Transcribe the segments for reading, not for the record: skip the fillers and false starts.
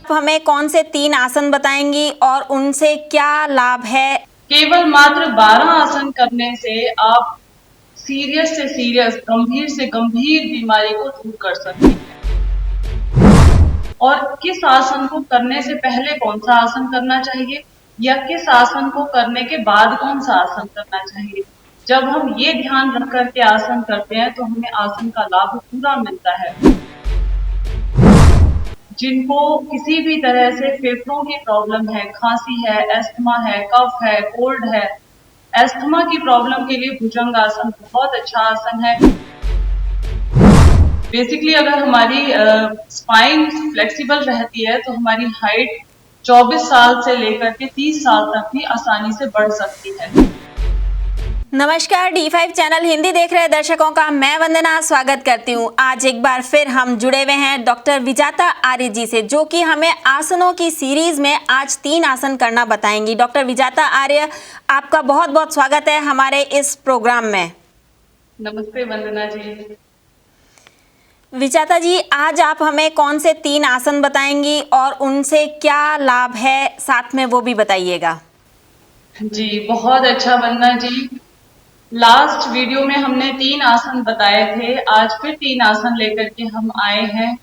आप हमें कौन से 3 आसन बताएंगी और उनसे क्या लाभ है? केवल मात्र 12 आसन करने से आप सीरियस से सीरियस, गंभीर से गंभीर बीमारी को दूर कर सकते हैं। और किस आसन को करने से पहले कौन सा आसन करना चाहिए या किस आसन को करने के बाद कौन सा आसन करना चाहिए, जब हम ये ध्यान रख करके आसन करते हैं तो हमें आसन का लाभ पूरा मिलता है। जिनको किसी भी तरह से फेफड़ों की प्रॉब्लम है, खांसी है, अस्थमा है, कफ है, कोल्ड है, अस्थमा की प्रॉब्लम के लिए भुजंग आसन बहुत अच्छा आसन है। बेसिकली अगर हमारी स्पाइन फ्लेक्सिबल रहती है तो हमारी हाइट 24 साल से लेकर के 30 साल तक भी आसानी से बढ़ सकती है। नमस्कार, D5 चैनल हिंदी देख रहे दर्शकों का मैं वंदना स्वागत करती हूँ। आज एक बार फिर हम जुड़े हुए हैं डॉक्टर विजाता आर्य जी से, जो कि हमें आसनों की सीरीज में आज 3 आसन करना बताएंगी। डॉक्टर विजाता आर्य, आपका बहुत बहुत स्वागत है हमारे इस प्रोग्राम में। नमस्ते वंदना जी। विजाता जी, आज आप हमें कौन से 3 आसन बताएंगी और उनसे क्या लाभ है, साथ में वो भी बताइएगा। जी बहुत अच्छा वंदना जी। लास्ट वीडियो में हमने 3 आसन बताए थे, आज फिर 3 आसन लेकर के हम आए हैं।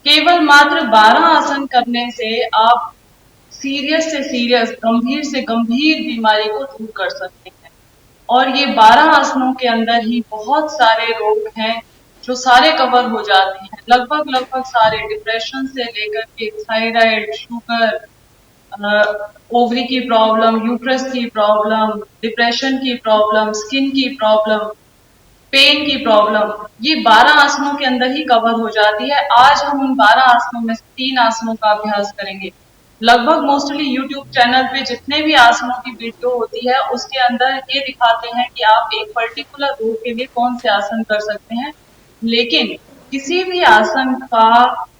केवल मात्र 12 आसन करने से आप सीरियस से सीरियस, गंभीर से गंभीर बीमारी को दूर कर सकते हैं। और ये 12 आसनों के अंदर ही बहुत सारे रोग हैं जो सारे कवर हो जाते हैं, लगभग लगभग सारे, डिप्रेशन से लेकर के थायराइड, शुगर, ओवरी की प्रॉब्लम, यूट्रस की प्रॉब्लम, डिप्रेशन की प्रॉब्लम, स्किन की प्रॉब्लम, पेन की प्रॉब्लम, ये 12 आसनों के अंदर ही कवर हो जाती है। आज हम उन 12 आसनों में से 3 आसनों का अभ्यास करेंगे। लगभग मोस्टली यूट्यूब चैनल पे जितने भी आसनों की वीडियो होती है उसके अंदर ये दिखाते हैं कि आप एक पर्टिकुलर रोग के लिए कौन से आसन कर सकते हैं, लेकिन किसी भी आसन का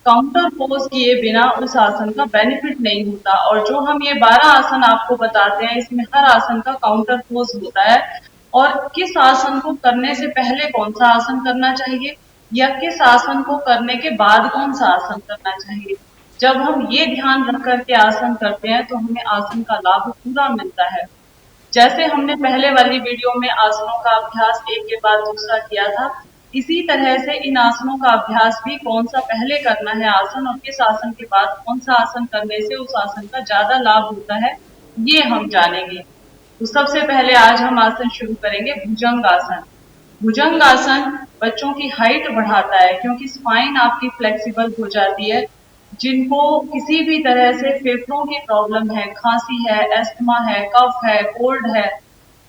काउंटर पोज किए बिना उस आसन का बेनिफिट नहीं होता। और जो हम ये 12 आसन आपको बताते हैं इसमें हर आसन का काउंटर पोज होता है और किस आसन को करने से पहले कौन सा आसन करना चाहिए या किस आसन को करने के बाद कौन सा आसन करना चाहिए, जब हम ये ध्यान रख करके आसन करते हैं तो हमें आसन का लाभ पूरा मिलता है। जैसे हमने पहले वाली वीडियो में आसनों का अभ्यास एक के बाद दूसरा किया था, इसी तरह से इन आसनों का अभ्यास भी कौन सा पहले करना है आसन और किस आसन के बाद कौन सा आसन करने से उस आसन का ज्यादा लाभ होता है, ये हम जानेंगे। तो सबसे पहले आज हम आसन शुरू करेंगे भुजंग आसन। भुजंग आसन बच्चों की हाइट बढ़ाता है क्योंकि स्पाइन आपकी फ्लेक्सिबल हो जाती है। जिनको किसी भी तरह से फेफड़ों की प्रॉब्लम है, खांसी है, अस्थमा है, कफ है, कोल्ड है,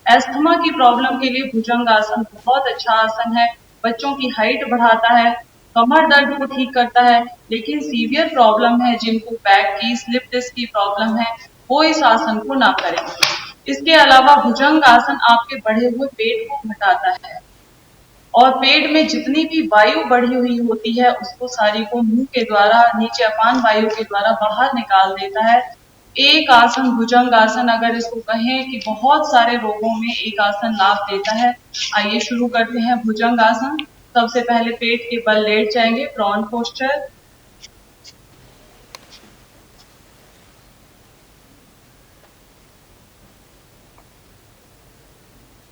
अस्थमा की प्रॉब्लम के लिए भुजंग आसन बहुत अच्छा आसन है। बच्चों की हाइट बढ़ाता है, कमर दर्द को ठीक करता है, लेकिन सीवियर प्रॉब्लम है जिनको बैक की, स्लिप डिस्क की प्रॉब्लम है, वो इस आसन को ना करें। इसके अलावा भुजंग आसन आपके बढ़े हुए पेट को घटाता है और पेट में जितनी भी वायु बढ़ी हुई होती है उसको सारी को मुंह के द्वारा, नीचे अपान वायु के द्वारा बाहर निकाल देता है। एक आसन भुजंग आसन, अगर इसको कहें कि बहुत सारे रोगों में एक आसन लाभ देता है। आइए शुरू करते हैं भुजंग आसन। सबसे पहले पेट के बल लेट जाएंगे, प्रॉन पोस्चर।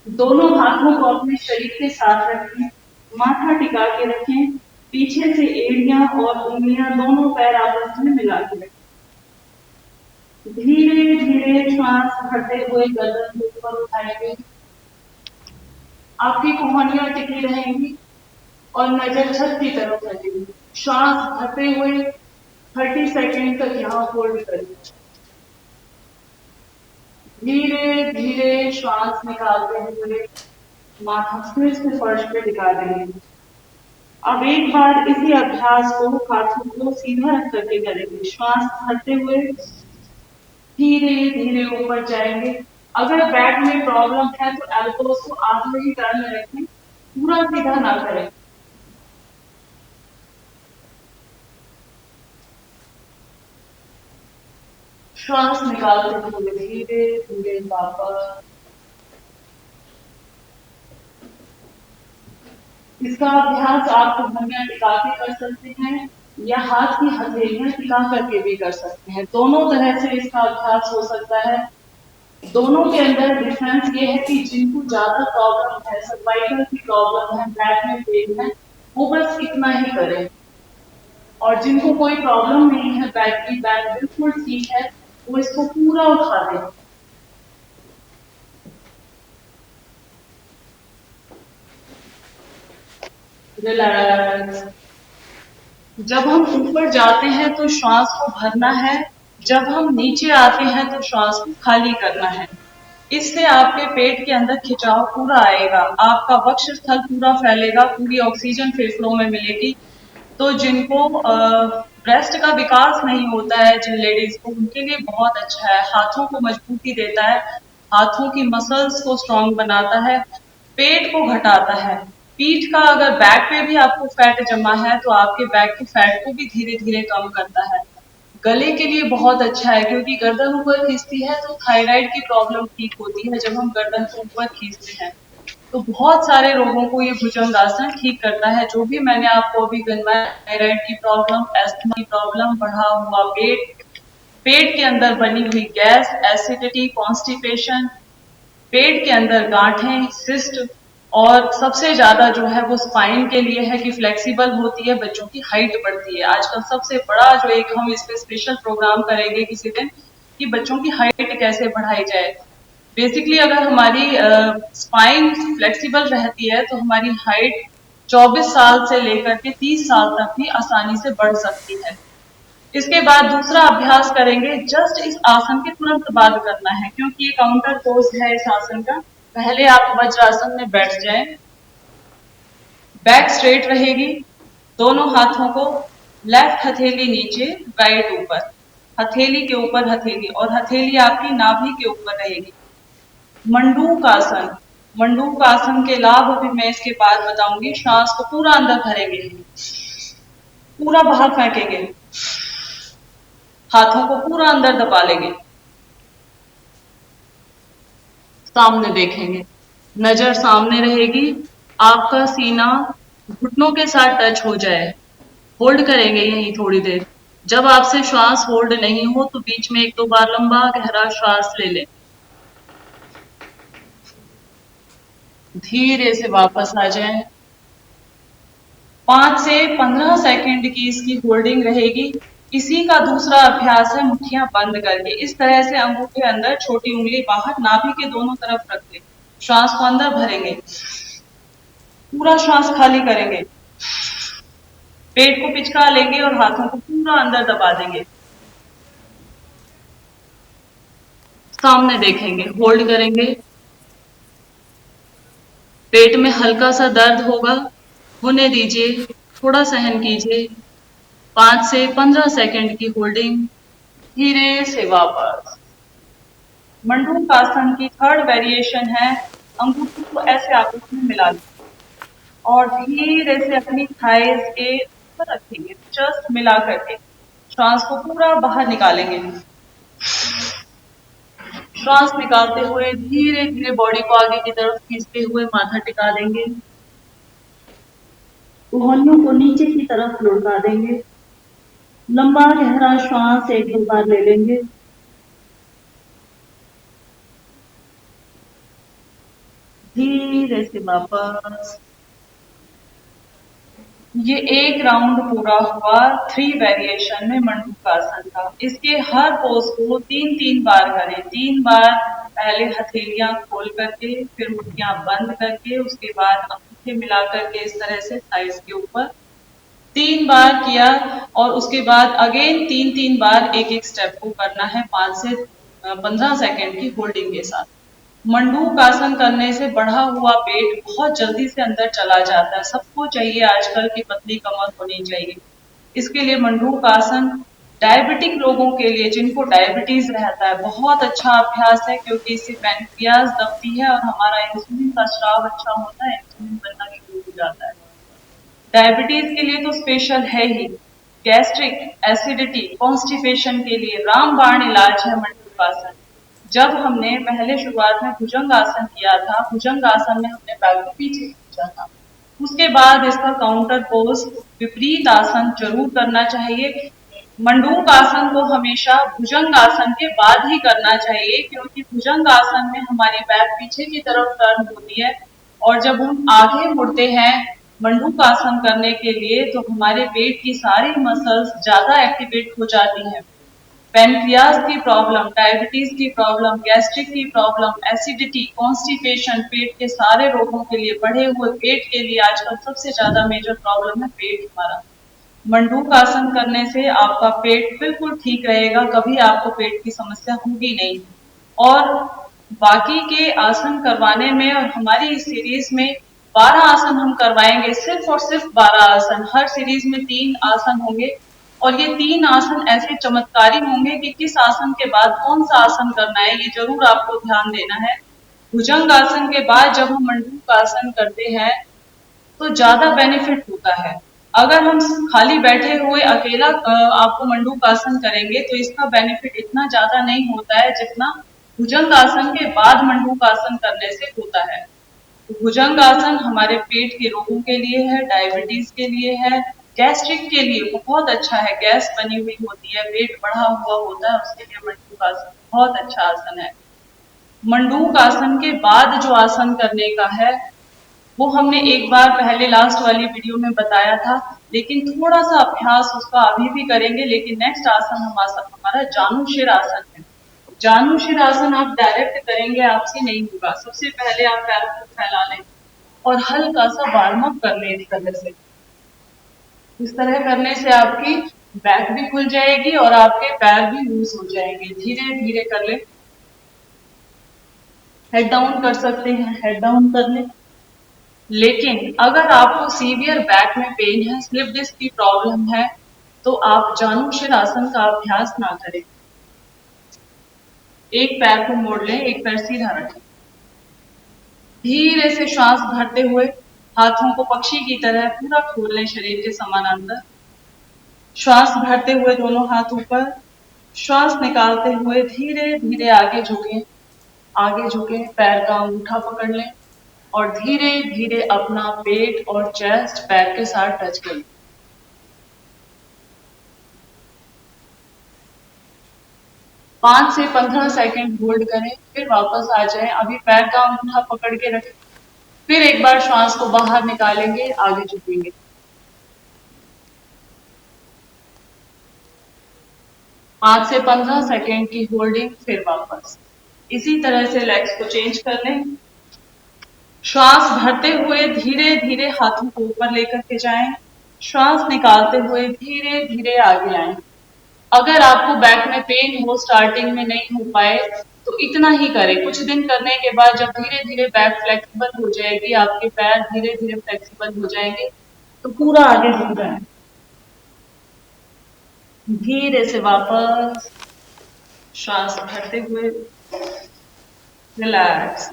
दोनों हाथों को अपने शरीर के साथ रखें, माथा टिका के रखें, पीछे से एड़ियां और उंगलियां दोनों पैर आपस में मिला के रखें। धीरे धीरे श्वास भरते हुए गर्दन को ऊपर उठाएंगे, आपकी कोहनियां टिकी रहेंगी और नजर छत की तरफ रहेगी। श्वास भरते हुए 30 सेकेंड तक यहाँ होल्ड करें। धीरे धीरे श्वास निकालते हुए माथा फिर से फर्श पे टिका देंगे। अब एक बार इसी अभ्यास को हाथों को सीधा रख करके करेंगे। श्वास भरते हुए धीरे धीरे ऊपर जाएंगे। अगर बैक में प्रॉब्लम है तो एल्बोस को आगे ही टर्न में रखें, पूरा सीधा ना करें। श्वास निकालते हुए धीरे धीरे वापस। इसका अभ्यास आप कोहनियां टिका के कर सकते हैं या हाथ की हथेलियां टिका करके भी कर सकते हैं। दोनों तरह से इसका अभ्यास हो सकता है। दोनों के अंदर डिफरेंस ये है कि जिनको ज्यादा प्रॉब्लम है, सर्वाइकल की प्रॉब्लम है, बैक में पेन है, वो बस इतना ही करें। और जिनको कोई प्रॉब्लम नहीं है, बैक की, बैक बिल्कुल ठीक है, वो इसको पूरा उठा दें। रिलैक्स। जब हम ऊपर जाते हैं तो श्वास को भरना है, जब हम नीचे आते हैं तो श्वास को खाली करना है। इससे आपके पेट के अंदर खिंचाव पूरा आएगा, आपका वक्ष स्थल पूरा फैलेगा, पूरी ऑक्सीजन फेफड़ों में मिलेगी। तो जिनको ब्रेस्ट का विकास नहीं होता है, जिन लेडीज को, उनके लिए बहुत अच्छा है। हाथों को मजबूती देता है, हाथों की मसल्स को स्ट्रांग बनाता है, पेट को घटाता है। पीठ का, अगर बैक पे भी आपको फैट जमा है तो आपके बैक के फैट को भी धीरे धीरे कम करता है। गले के लिए बहुत अच्छा है, क्योंकि गर्दन ऊपर खींचती है तो थायराइड की प्रॉब्लम ठीक होती है जब हम गर्दन को ऊपर खींचते हैं। तो बहुत सारे लोगों को ये भुजंगासन ठीक करता है। जो भी मैंने आपको अभी गिनवाया, थायराइड की प्रॉब्लम, अस्थमा की प्रॉब्लम, बढ़ा हुआ पेट, पेट के अंदर बनी हुई गैस, एसिडिटी, कॉन्स्टिपेशन, पेट के अंदर गांठें, सिस्ट, और सबसे ज्यादा जो है वो स्पाइन के लिए है कि फ्लेक्सिबल होती है, बच्चों की हाइट बढ़ती है। आजकल सबसे बड़ा जो एक हम इस पे स्पेशल प्रोग्राम करेंगे किसी दिन, कि बच्चों की हाइट कैसे बढ़ाई जाए। बेसिकली अगर हमारी स्पाइन फ्लेक्सिबल रहती है तो हमारी हाइट 24 साल से लेकर के 30 साल तक भी आसानी से बढ़ सकती है। इसके बाद दूसरा अभ्यास करेंगे, जस्ट इस आसन के तुरंत बाद करना है, क्योंकि ये काउंटर पोज है इस आसन का। पहले आप वज्रासन में बैठ जाएं, बैक स्ट्रेट रहेगी, दोनों हाथों को, लेफ्ट हथेली नीचे, राइट ऊपर, हथेली के ऊपर हथेली, और हथेली आपकी नाभि के ऊपर रहेगी। मंडूक आसन, मंडूक आसन के लाभ भी मैं इसके बाद बताऊंगी। श्वास को पूरा अंदर भरेंगे, पूरा बाहर फेंकेंगे, हाथों को पूरा अंदर दबा लेंगे, सामने देखेंगे, नजर सामने रहेगी, आपका सीना घुटनों के साथ टच हो जाए। होल्ड करेंगे यही थोड़ी देर। जब आपसे श्वास होल्ड नहीं हो तो बीच में एक दो बार लंबा गहरा श्वास ले लें, धीरे से वापस आ जाएं। 5 से 15 सेकंड की इसकी होल्डिंग रहेगी। इसी का दूसरा अभ्यास है मुट्ठियां बंद करके। इस तरह से अंगूठे अंदर, छोटी उंगली बाहर, नाभि के दोनों तरफ रख लें, श्वास को अंदर भरेंगे, पूरा श्वास खाली करेंगे, पेट को पिचका लेंगे और हाथों को पूरा अंदर दबा देंगे, सामने देखेंगे, होल्ड करेंगे। पेट में हल्का सा दर्द होगा, होने दीजिए, थोड़ा सहन कीजिए। 5 से 15 सेकंड की होल्डिंग, धीरे से वापस। मंडूक आसन की थर्ड वेरिएशन है, अंगूठों को ऐसे आपस में मिला लें और धीरे से अपनी थाइज के ऊपर रखेंगे, जस्ट मिला करके श्वास को पूरा बाहर निकालेंगे। श्वास निकालते हुए धीरे धीरे बॉडी को आगे की तरफ खींचते हुए माथा टिका देंगे, कोहनियों को नीचे की तरफ लुढ़का देंगे, लंबा गहरा श्वास एक दो बार ले लेंगे, धीरे से वापस। ये एक राउंड पूरा हुआ 3 वेरिएशन में मंडूकासन का। इसके हर पोज को 3-3 बार करें। 3 बार पहले हथेलियां खोल करके, फिर मुट्ठियां बंद करके, उसके बाद अंगूठे मिला करके इस तरह से थाइस के ऊपर 3 बार किया, और उसके बाद अगेन 3-3 बार एक एक स्टेप को करना है, 5 से 15 सेकेंड की होल्डिंग के साथ। मंडूक आसन करने से बढ़ा हुआ पेट बहुत जल्दी से अंदर चला जाता है। सबको चाहिए आजकल की पतली कमर होनी चाहिए। इसके लिए मंडूक आसन डायबिटिक लोगों के लिए, जिनको डायबिटीज रहता है, बहुत अच्छा अभ्यास है, क्योंकि इससे पैनक्रियाज दबती है और हमारा इंसुलिन का स्राव अच्छा होता है, इंसुलिन बनना शुरू हो जाता है। डायबिटीज के लिए तो स्पेशल है ही, गैस्ट्रिक, एसिडिटी, कॉन्स्टिपेशन के लिए रामबाण इलाज है मंडूक आसन। जब हमने पहले शुरुआत में भुजंग आसन किया था, भुजंग आसन में हमने पैर को पीछे खींचा था, उसके बाद इसका काउंटर पोज विपरीत आसन जरूर करना चाहिए। मंडूक आसन को हमेशा भुजंग आसन के बाद ही करना चाहिए, क्योंकि भुजंग आसन में हमारी बैक पीछे की तरफ टर्न होती है और जब हम आगे मुड़ते हैं मंडूक आसन करने के लिए तो हमारे पेट की सारी मसल्स ज्यादा एक्टिवेट हो जाती हैं। पेनक्रियाज की प्रॉब्लम, डायबिटीज की प्रॉब्लम, गैस्ट्रिक की प्रॉब्लम, एसिडिटी, कॉन्स्टिपेशन, पेट के सारे रोगों के लिए, बढ़े हुए पेट के लिए आजकल सबसे ज्यादा मेजर प्रॉब्लम है पेट हमारा। मंडूक आसन करने से आपका पेट बिल्कुल ठीक रहेगा, कभी आपको पेट की समस्या होगी नहीं। और बाकी के आसन करवाने में और हमारी इस सीरीज में 12 आसन हम करवाएंगे, सिर्फ और सिर्फ 12 आसन। हर सीरीज में 3 आसन होंगे और ये 3 आसन ऐसे चमत्कारी होंगे कि किस आसन के बाद कौन सा आसन करना है ये जरूर आपको ध्यान देना है। भुजंग आसन के बाद जब हम मंडूक आसन करते हैं तो ज्यादा बेनिफिट होता है। अगर हम खाली बैठे हुए अकेला आपको मंडूक आसन करेंगे तो इसका बेनिफिट इतना ज्यादा नहीं होता है जितना भुजंग आसन के बाद मंडूक आसन करने से होता है। तो भुजंग आसन हमारे पेट के रोगों के लिए है, डायबिटीज के लिए है, गैस्ट्रिक के लिए बहुत अच्छा है। गैस बनी हुई होती है, पेट बढ़ा हुआ होता है, उसके लिए मंडूक आसन बहुत अच्छा आसन है। मंडूक आसन के बाद जो आसन करने का है वो हमने एक बार पहले लास्ट वाली वीडियो में बताया था, लेकिन थोड़ा सा अभ्यास उसका अभी भी करेंगे। लेकिन नेक्स्ट आसन हमारा जानुशिर आसन है। जानुशिर आसन आप डायरेक्ट करेंगे आपसे नहीं होगा। सबसे पहले आप पैर को फैला लें और हल्का सा वार्म अप कर लें इस तरह से। इस तरह करने से आपकी बैक भी खुल जाएगी और आपके पैर भी लूज हो जाएंगे। धीरे धीरे कर लें। हेड डाउन कर सकते हैं, हेड डाउन कर लें। लेकिन अगर आपको सीवियर बैक में पेन है, स्लिप डिस्क की प्रॉब्लम है, तो आप जानुशिर आसन का अभ्यास ना करें। एक पैर को मोड़ लें, एक पैर सीधा रखें। धीरे से श्वास भरते हुए हाथों को पक्षी की तरह पूरा खोल लें शरीर के समानांतर। श्वास भरते हुए दोनों हाथ ऊपर, श्वास निकालते हुए धीरे धीरे आगे झुकें। आगे झुकें, पैर का अंगूठा पकड़ लें और धीरे धीरे अपना पेट और चेस्ट पैर के साथ टच करें। पांच से 15 सेकंड होल्ड करें, फिर वापस आ जाएं। अभी पैर का अंगूठा पकड़ के रखें। फिर एक बार श्वास को बाहर निकालेंगे, आगे झुकेंगे। पांच से 15 सेकंड की होल्डिंग, फिर वापस। इसी तरह से लेग्स को चेंज कर लें। श्वास भरते हुए धीरे धीरे हाथों को ऊपर लेकर के जाएं। श्वास निकालते हुए धीरे धीरे आगे आएं। अगर आपको बैक में पेन हो, स्टार्टिंग में नहीं हो पाए, तो इतना ही करें। कुछ दिन करने के बाद जब धीरे धीरे बैक फ्लेक्सिबल हो जाएगी, आपके पैर धीरे धीरे फ्लेक्सिबल हो जाएंगे, तो पूरा आगे झुक जाए। धीरे से वापस श्वास भरते हुए रिलैक्स।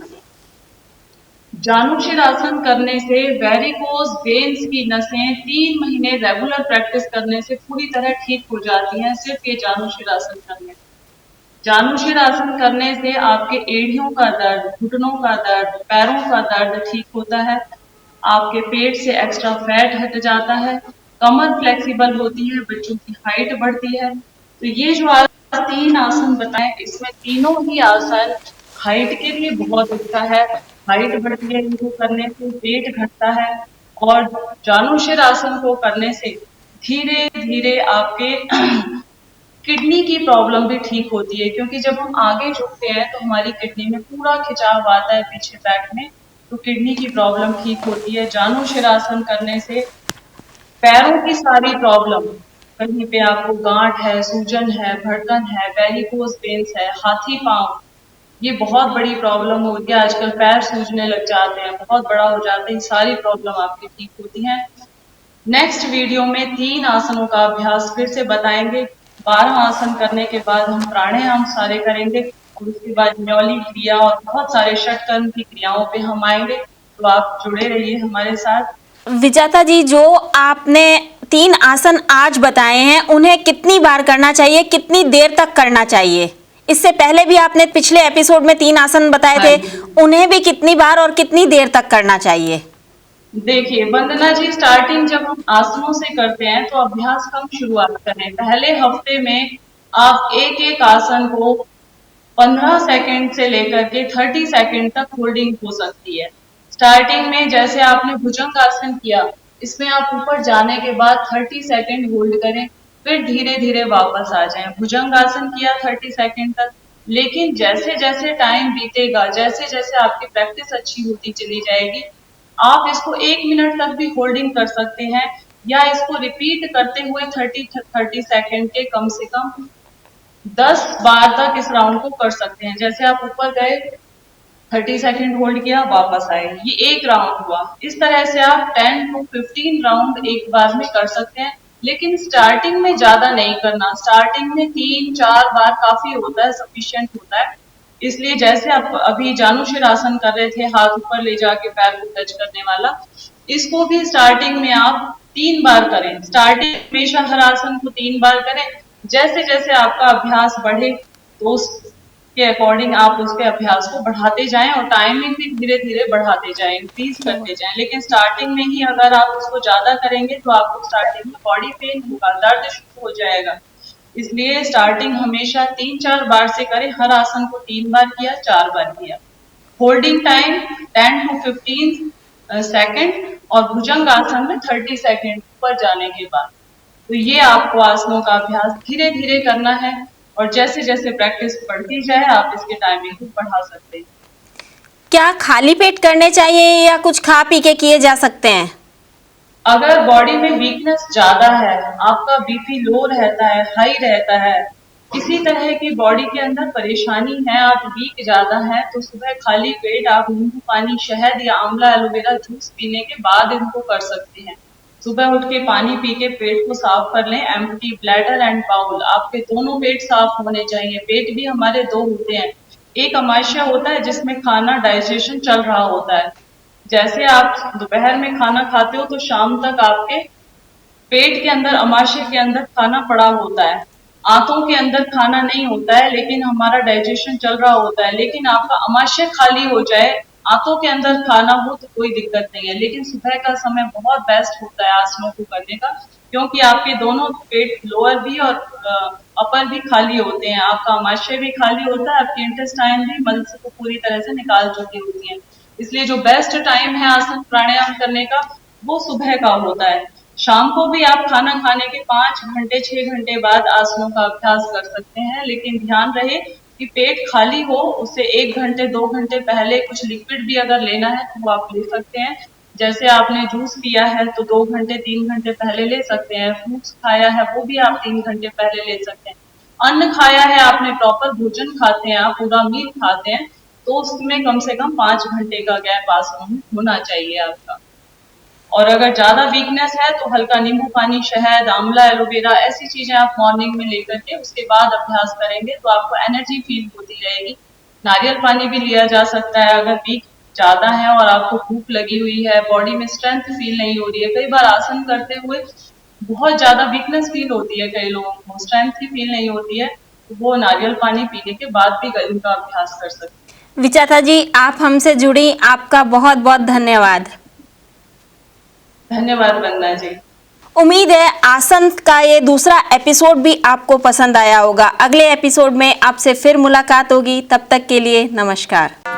जानुशिर आसन करने से वेरिकोज वेन्स की नसें 3 महीने रेगुलर प्रैक्टिस करने से पूरी तरह ठीक हो जाती हैं, सिर्फ ये जानुशिर आसन करने। जानुशिर आसन करने से आपके एड़ियों का दर्द, घुटनों का दर्द, पैरों का दर्द ठीक होता है। आपके पेट से एक्स्ट्रा फैट हट जाता है, कमर फ्लेक्सिबल होती है, बच्चों की हाइट बढ़ती है। तो ये जो आज 3 आसन बताएं, इसमें तीनों ही आसन हाइट के लिए बहुत अच्छा है। हाइट बढ़ती है इनको करने से, पेट घटता है। और जानुशिर आसन को करने से धीरे धीरे आपके किडनी की प्रॉब्लम भी ठीक होती है, क्योंकि जब हम आगे झुकते हैं तो हमारी किडनी में पूरा खिंचाव आता है पीछे बैक में, तो किडनी की प्रॉब्लम ठीक होती है। जानुशिर आसन करने से पैरों की सारी प्रॉब्लम, कहीं पे आपको गांठ है, सूजन है, भड़कन है, वेरिकोज वेन्स है, हाथी पांव, ये बहुत बड़ी प्रॉब्लम होती है। आजकल पैर सूजने लग जाते हैं, बहुत बड़ा हो जाते हैं, सारी प्रॉब्लम आपकी ठीक होती है। नेक्स्ट वीडियो में 3 आसनों का अभ्यास फिर से बताएंगे। 12 आसन करने के बाद हम प्राणायाम सारे करेंगे और उसके बाद न्यौली क्रिया और बहुत सारे षटकर्म की क्रियाओं पे हम आएंगे। तो आप जुड़े रहिए हमारे साथ। विजाता जी, जो आपने 3 आसन आज बताए हैं, उन्हें कितनी बार करना चाहिए, कितनी देर तक करना चाहिए? इससे पहले भी आपने पिछले एपिसोड में 3 आसन बताए थे, उन्हें भी कितनी बार और कितनी देर तक करना चाहिए? देखिए वंदना जी, स्टार्टिंग जब हम आसनों से करते हैं तो अभ्यास कम शुरुआत करें। पहले हफ्ते में आप एक एक आसन को 15 सेकंड से लेकर के 30 सेकंड तक होल्डिंग हो सकती है। स्टार्टिंग में जैसे आपने भुजंग आसन किया, इसमें आप ऊपर जाने के बाद 30 सेकंड होल्ड करें, फिर धीरे धीरे वापस आ जाएं। भुजंग आसन किया 30 सेकंड तक, लेकिन जैसे जैसे टाइम बीतेगा, जैसे जैसे आपकी प्रैक्टिस अच्छी होती चली जाएगी, आप इसको 1 मिनट तक भी होल्डिंग कर सकते हैं, या इसको रिपीट करते हुए 30 सेकंड के कम से कम 10 बार तक इस राउंड को कर सकते हैं। जैसे आप ऊपर गए, 30 सेकंड होल्ड किया, वापस आए, ये एक राउंड हुआ। इस तरह से आप 10 to 15 राउंड एक बार में कर सकते हैं, लेकिन स्टार्टिंग में ज्यादा नहीं करना। स्टार्टिंग में 3-4 बार काफी होता है, सफिशियंट होता है। इसलिए जैसे आप अभी जानुशिर आसन कर रहे थे, हाथ ऊपर ले जाके पैर को टच करने वाला, इसको भी स्टार्टिंग में आप 3 बार करें। स्टार्टिंग हमेशा हर आसन को 3 बार करें। जैसे जैसे आपका अभ्यास बढ़े तो उसके अकॉर्डिंग आप उसके अभ्यास को बढ़ाते जाएं, और टाइमिंग भी धीरे धीरे बढ़ाते जाएं, इंक्रीज करते जाएं। लेकिन स्टार्टिंग में ही अगर आप उसको ज्यादा करेंगे तो आपको स्टार्टिंग में बॉडी पेन होगा, दर्द शुरू हो जाएगा। इसलिए स्टार्टिंग हमेशा 3-4 बार से करें। हर आसन को 3 बार किया, 4 बार किया। होल्डिंग टाइम 10 to 15 सेकंड, और भुजंग आसन में 30 सेकंड ऊपर जाने के बाद। तो ये आपको आसनों का अभ्यास धीरे धीरे करना है, और जैसे जैसे प्रैक्टिस बढ़ती जाए आप इसके टाइमिंग को बढ़ा सकते हैं। क्या खाली पेट करने चाहिए या कुछ खा पी के किए जा सकते हैं? अगर बॉडी में वीकनेस ज्यादा है, आपका बीपी लो रहता है, हाई रहता है, किसी तरह की बॉडी के अंदर परेशानी है, आप वीक ज्यादा है, तो सुबह खाली पेट आप नींबू पानी, शहद या आंवला एलोवेरा जूस पीने के बाद इनको कर सकते हैं। सुबह उठ के पानी पी के पेट को साफ कर लें। एम्प्टी ब्लैडर एंड बाउल, आपके दोनों पेट साफ होने चाहिए। पेट भी हमारे दो होते हैं, एक अमाशय होता है जिसमें खाना डाइजेशन चल रहा होता है। जैसे आप दोपहर में खाना खाते हो तो शाम तक आपके पेट के अंदर, अमाशय के अंदर खाना पड़ा होता है। आंतों के अंदर खाना नहीं होता है, लेकिन हमारा डाइजेशन चल रहा होता है। लेकिन आपका अमाशय खाली हो जाए, आंतों के अंदर खाना हो, तो कोई दिक्कत नहीं है। लेकिन सुबह का समय बहुत बेस्ट होता है आसनों को करने का, क्योंकि आपके दोनों पेट, लोअर भी और अपर भी खाली होते हैं। आपका अमाशय भी खाली होता है, आपकी इंटेस्टाइन भी मल को पूरी तरह से निकाल चुकी होती है। इसलिए जो बेस्ट टाइम है आसन प्राणायाम करने का, वो सुबह का होता है। शाम को भी आप खाना खाने के 5 घंटे 6 घंटे बाद आसनों का अभ्यास कर सकते हैं, लेकिन ध्यान रहे कि पेट खाली हो। उससे 1 घंटे 2 घंटे पहले कुछ लिक्विड भी अगर लेना है तो वो आप ले सकते हैं। जैसे आपने जूस पिया है तो 2 घंटे 3 घंटे पहले ले सकते हैं। फ्रूट्स खाया है वो भी आप 3 घंटे पहले ले सकते हैं। अन्न खाया है आपने, प्रॉपर भोजन खाते हैं आप, पूरा मील खाते हैं, तो उसमें कम से कम 5 घंटे का गैप आसनों में होना चाहिए आपका। और अगर ज्यादा वीकनेस है तो हल्का नींबू पानी, शहद, आंवला एलोवेरा, ऐसी चीजें आप मॉर्निंग में लेकर के उसके बाद अभ्यास करेंगे तो आपको एनर्जी फील होती रहेगी। नारियल पानी भी लिया जा सकता है अगर वीक ज्यादा है और आपको भूख लगी हुई है, बॉडी में स्ट्रेंथ फील नहीं हो रही है। कई बार आसन करते हुए बहुत ज्यादा वीकनेस फील होती है, कई लोगों को स्ट्रेंथ ही फील नहीं होती है, तो वो नारियल पानी पीने के बाद भी इनका अभ्यास कर सकते हैं। विचाता जी, आप हमसे जुड़ी, आपका बहुत बहुत धन्यवाद। धन्यवाद वंदना जी। उम्मीद है आसन का ये दूसरा एपिसोड भी आपको पसंद आया होगा। अगले एपिसोड में आपसे फिर मुलाकात होगी, तब तक के लिए नमस्कार।